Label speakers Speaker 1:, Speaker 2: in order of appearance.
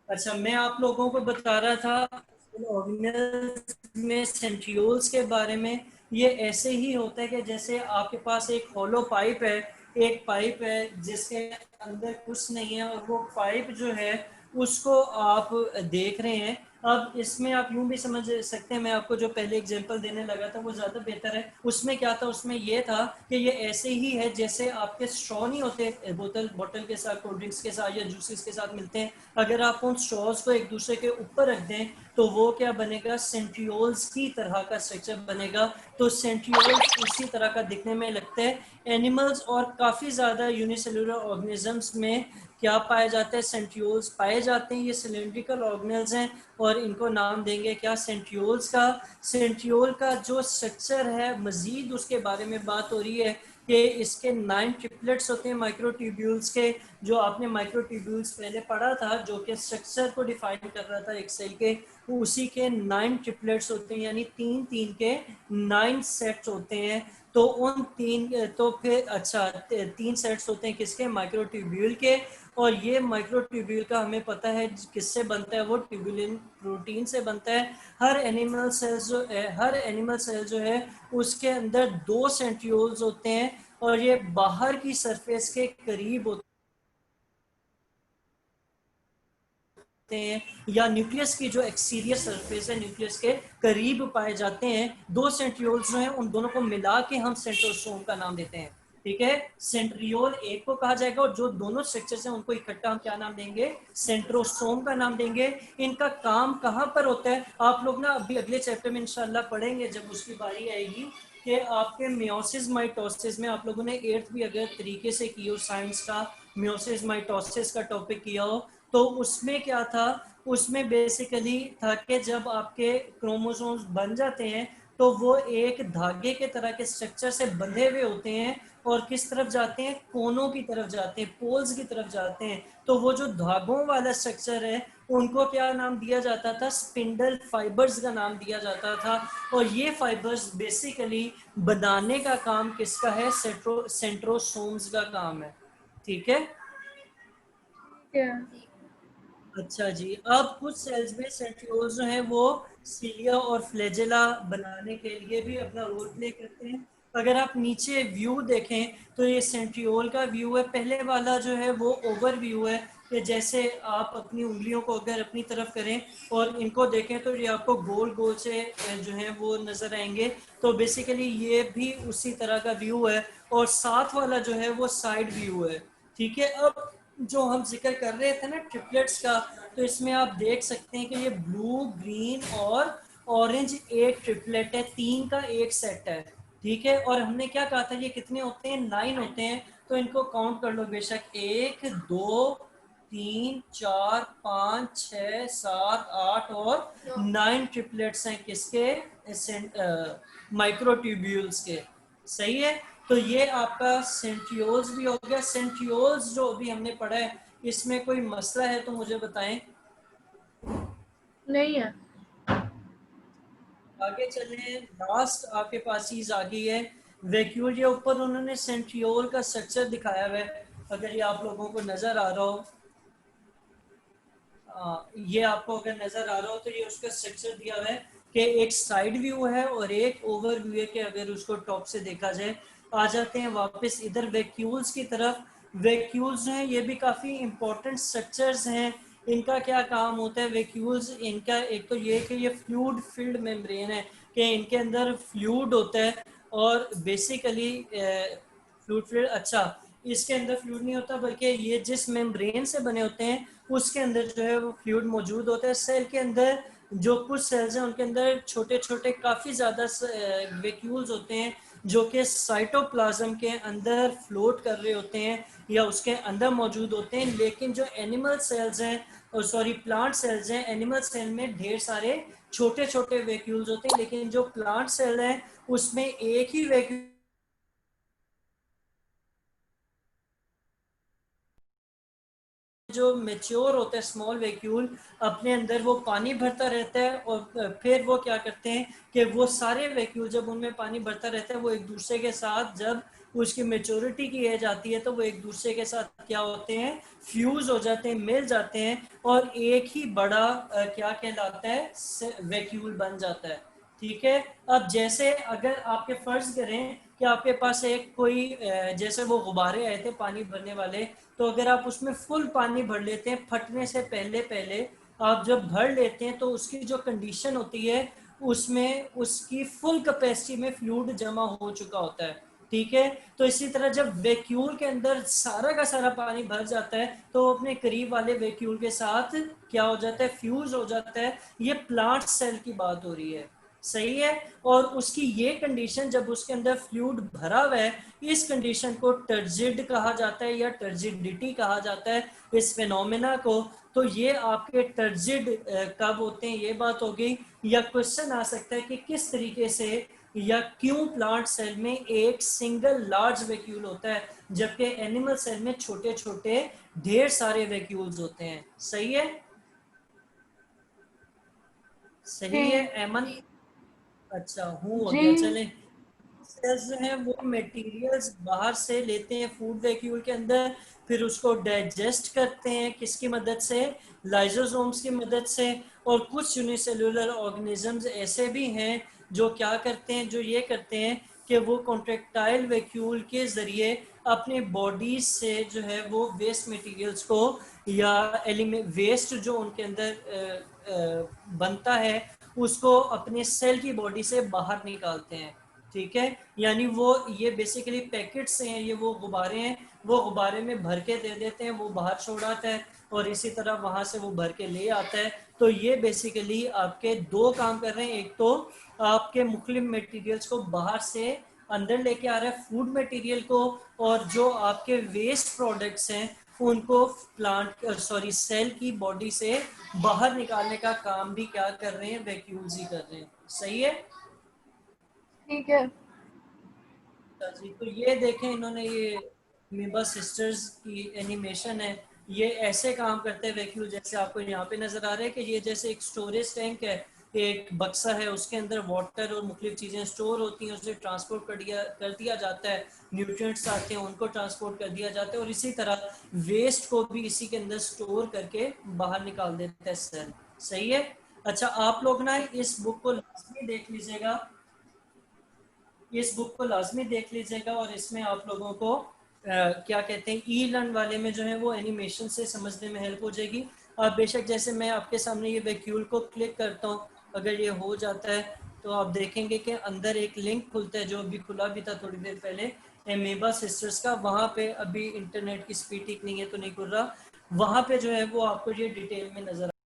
Speaker 1: अच्छा, मैं आप लोगों को बता रहा था ऑर्गेनल्स में सेंट्रियोल्स के बारे में। ये ऐसे ही होता है कि जैसे आपके पास एक हॉलो पाइप है, एक पाइप है जिसके अंदर कुछ नहीं है, और वो पाइप जो है उसको आप देख रहे हैं। अब इसमें आप यूं भी समझ सकते हैं, मैं आपको जो पहले एग्जांपल देने लगा था वो ज़्यादा बेहतर है। उसमें क्या था, उसमें ये था कि ये ऐसे ही है जैसे आपके स्ट्रॉ नहीं होते बोतल बॉटल के साथ, कोल्ड ड्रिंक्स के साथ या जूसेस के साथ मिलते हैं। अगर आप उन स्ट्रॉज को एक दूसरे के ऊपर रख दें तो वो क्या बनेगा, सेंट्रियोल्स की तरह का स्ट्रक्चर बनेगा। तो सेंट्रियोल्स इसी तरह का दिखने में लगता है। एनिमल्स और काफ़ी ज़्यादा यूनिसेलुलर ऑर्गेनिजम्स में क्या पाए जाते हैं, सेंट्रियोल्स पाए जाते हैं। ये सिलेंड्रिकल ऑर्गेनल्स हैं और इनको नाम देंगे क्या, सेंट्रियोल्स का। सेंट्रियोल का जो स्ट्रक्चर है, मजीद उसके बारे में बात हो रही है कि इसके 9 ट्रिपलेट्स होते हैं माइक्रोट्यूब्यूल्स के। जो आपने माइक्रोट्यूब्यूल्स पहले पढ़ा था जो कि स्ट्रक्चर को डिफाइन कर रहा था एक सेल के, उसी के 9 ट्रिपलेट्स होते हैं, यानी तीन तीन के 9 सेट्स होते हैं। तो उन तीन, तो फिर अच्छा, तीन सेट्स होते हैं किसके, माइक्रोट्यूब्यूल के। और ये माइक्रोट्यूब्यूल का हमें पता है किससे बनता है, वो ट्यूबुलिन प्रोटीन से बनता है। हर एनिमल सेल जो है उसके अंदर 2 सेंट्रियोल्स होते हैं, और ये बाहर की सरफेस के करीब होते हैं, या न्यूक्लियस की जो एक्सटीरियर सरफेस है न्यूक्लियस के करीब पाए जाते हैं। 2 सेंट्रियोल्स जो हैं उन दोनों को मिला के हम सेंट्रोसोम का नाम देते हैं। ठीक है, सेंट्रियोल एक को कहा जाएगा और जो दोनों स्ट्रक्चर्स हैं उनको इकट्ठा हम क्या नाम देंगे, सेंट्रोसोम का नाम देंगे। इनका काम कहाँ पर होता है, आप लोग ना अभी अगले चैप्टर में इंशाल्लाह पढ़ेंगे जब उसकी बारी आएगी, कि आपके मियोसिस माइटोसिस में आप लोगों ने 8th भी अगर तरीके से की हो साइंस का, मियोसिस माइटोसिस का टॉपिक किया हो, तो उसमें क्या था, उसमें बेसिकली था कि जब आपके क्रोमोसोम्स बन जाते हैं तो वो एक धागे के तरह के स्ट्रक्चर से बंधे हुए होते हैं, और किस तरफ जाते हैं, कोनों की तरफ जाते हैं, पोल्स की तरफ जाते हैं। तो वो जो धागों वाला स्ट्रक्चर है उनको क्या नाम दिया जाता था, स्पिंडल फाइबर्स का नाम दिया जाता था। और ये फाइबर्स बेसिकली बनाने का काम किसका है, सेंट्रोसोम्स का काम है। ठीक है।
Speaker 2: ठीक
Speaker 1: अच्छा जी, अब कुछ सेल्स में सेंट्रियोल्स जो हैं वो सीलिया और फ्लैजेला बनाने के लिए भी अपना रोल प्ले करते हैं। अगर आप नीचे व्यू देखें तो ये सेंट्रियोल का व्यू है। पहले वाला जो है वो ओवर व्यू है, कि जैसे आप अपनी उंगलियों को अगर अपनी तरफ करें और इनको देखें तो ये आपको गोल गोल से जो है वो नजर आएंगे। तो बेसिकली ये भी उसी तरह का व्यू है। और साथ वाला जो है वो साइड व्यू है। ठीक है, अब जो हम जिक्र कर रहे थे ना ट्रिपलेट्स का, तो इसमें आप देख सकते हैं कि ये ब्लू, ग्रीन और ऑरेंज एक ट्रिपलेट है, 3 का एक सेट है। ठीक है, और हमने क्या कहा था, ये कितने होते हैं, 9 होते हैं। तो इनको काउंट कर लो बेशक, 1 2 3 4 5 6 7 8 और 9 ट्रिपलेट्स हैं किसके, माइक्रोट्यूब्यूल्स के। सही है। तो ये आपका सेंट्रियोल्स भी हो गया। सेंट्रियोल्स जो अभी हमने पढ़ा है, इसमें कोई मसला है तो मुझे बताएं।
Speaker 2: नहीं है।
Speaker 1: आगे चलें, लास्ट आपके पास चीज आ गई है, वैक्यूल। के ऊपर उन्होंने सेंट्रियोल का स्ट्रक्चर दिखाया हुआ है, अगर ये आप लोगों को नजर आ रहा हो। ये आपको अगर नजर आ रहा हो तो ये उसका स्ट्रक्चर दिया हुआ है कि एक साइड व्यू है और एक ओवर व्यू है, कि अगर उसको टॉप से देखा जाए। आ जाते हैं वापस इधर वैक्यूल्स की तरफ। वैक्यूल्स हैं, ये भी काफ़ी इंपॉर्टेंट स्ट्रक्चर्स हैं। इनका क्या काम होता है वैक्यूल्स, इनका एक तो ये कि ये फ्लूइड फिल्ड मेम्ब्रेन है, कि इनके अंदर फ्लूइड होता है। और बेसिकली फ्लूइड फिल्ड, अच्छा, इसके अंदर फ्लूइड नहीं होता, बल्कि ये जिस मेम्ब्रेन से बने होते हैं उसके अंदर जो है वो फ्लूइड मौजूद होता है। सेल के अंदर जो कुछ सेल्स हैं उनके अंदर छोटे छोटे काफ़ी ज़्यादा वैक्यूल्स होते हैं, जो कि साइटोप्लाज्म के अंदर फ्लोट कर रहे होते हैं या उसके अंदर मौजूद होते हैं। लेकिन जो एनिमल सेल्स हैं, और सॉरी प्लांट सेल्स हैं, एनिमल सेल में ढेर सारे छोटे छोटे वैक्यूल्स होते हैं, लेकिन जो प्लांट सेल है उसमें एक ही वैक्यूल जो मेच्योर होता है, स्मॉल वैक्यूल, अपने अंदर वो पानी भरता रहता है। और फिर वो क्या करते हैं कि वो सारे वैक्यूल जब उनमें पानी भरता रहता है वो एक दूसरे के साथ जब उसकी मेच्योरिटी की एज आती है, तो वो एक दूसरे के साथ क्या होते हैं, फ्यूज हो जाते हैं, मिल जाते हैं, और एक ही बड़ा क्या कहलाता है, वैक्यूल बन जाता है। ठीक है। अब जैसे अगर आपके फर्ज करें कि आपके पास एक कोई जैसे वो गुब्बारे आए थे पानी भरने वाले, तो अगर आप उसमें फुल पानी भर लेते हैं फटने से पहले पहले, आप जब भर लेते हैं तो उसकी जो कंडीशन होती है, उसमें उसकी फुल कैपेसिटी में फ्लूइड जमा हो चुका होता है। ठीक है। तो इसी तरह जब वैक्यूल के अंदर सारा का सारा पानी भर जाता है, तो अपने करीब वाले वैक्यूल के साथ क्या हो जाता है, फ्यूज हो जाता है। ये प्लांट सेल की बात हो रही है। सही है। और उसकी ये कंडीशन, जब उसके अंदर फ्लूइड भरा हुआ है, इस कंडीशन को टर्जिड कहा जाता है या टर्जिडिटी कहा जाता है, इस फिनोमेना को। तो ये आपके टर्जिड कब होते हैं, ये बात हो गई। या क्वेश्चन आ सकता है कि किस तरीके से या क्यों प्लांट सेल में एक सिंगल लार्ज वैक्यूल होता है, जबकि एनिमल सेल में छोटे छोटे ढेर सारे वैक्यूल्स होते हैं। सही है। सही है
Speaker 2: जी
Speaker 1: एमन। अच्छा हूँ हो
Speaker 2: जी।
Speaker 1: गया, चले। सेल्स जो है वो मटेरियल्स बाहर से लेते हैं फूड वैक्यूल के अंदर, फिर उसको डाइजेस्ट करते हैं, किसकी मदद से, लाइजोसोम्स की मदद से। और कुछ यूनिसेलुलर ऑर्गेनिजम्स ऐसे भी हैं जो क्या करते हैं, जो ये करते हैं कि वो कॉन्ट्रेक्टाइल वैक्यूल के ज़रिए अपने बॉडी से जो है वो वेस्ट मटेरियल्स को, या वेस्ट जो उनके अंदर बनता है, उसको अपने सेल की बॉडी से बाहर निकालते हैं। ठीक है। यानी वो ये बेसिकली पैकेट्स हैं, ये वो गुब्बारे हैं, वो गुब्बारे में भर के दे देते हैं, वो बाहर छोड़ आता है, और इसी तरह वहां से वो भर के ले आता है। तो ये बेसिकली आपके दो काम कर रहे हैं, एक तो आपके मुख्तलिफ मटेरियल्स को बाहर से अंदर लेके आ रहा है, फूड मटेरियल को, और जो आपके वेस्ट प्रोडक्ट्स हैं उनको प्लांट सॉरी सेल की बॉडी से बाहर निकालने का काम भी क्या कर रहे हैं, वैक्यूल्स ही कर रहे हैं। सही है।
Speaker 2: ठीक है।
Speaker 1: जी, तो ये देखें इन्होंने ये मीबा सिस्टर्स की एनिमेशन है। ये ऐसे काम करते हैं वैक्यूल, जैसे आपको यहाँ पे नजर आ रहा है कि ये जैसे एक स्टोरेज टैंक है, एक बक्सा है, उसके अंदर वाटर और मुख्तलिफ चीज़ें स्टोर होती हैं, उसे ट्रांसपोर्ट कर दिया जाता है, न्यूट्रिएंट्स आते हैं उनको ट्रांसपोर्ट कर दिया जाता है, और इसी तरह वेस्ट को भी इसी के अंदर स्टोर करके बाहर निकाल देता है सेल। सही है। अच्छा आप लोग ना इस बुक को लाजमी देख लीजिएगा, इस बुक को लाजमी देख लीजिएगा, और इसमें आप लोगों को क्या कहते हैं, ई लर्न वाले में जो है वो एनिमेशन से समझने में हेल्प हो जाएगी। आप बेशक जैसे मैं आपके सामने ये वैक्यूल को क्लिक करता हूँ, अगर ये हो जाता है तो आप देखेंगे कि अंदर एक लिंक खुलता है, जो अभी खुला भी था थोड़ी देर पहले, एमीबा सिस्टर्स का। वहाँ पे अभी इंटरनेट की स्पीड ठीक नहीं है तो नहीं खुल रहा, वहाँ पे जो है वो आपको ये डिटेल में नजर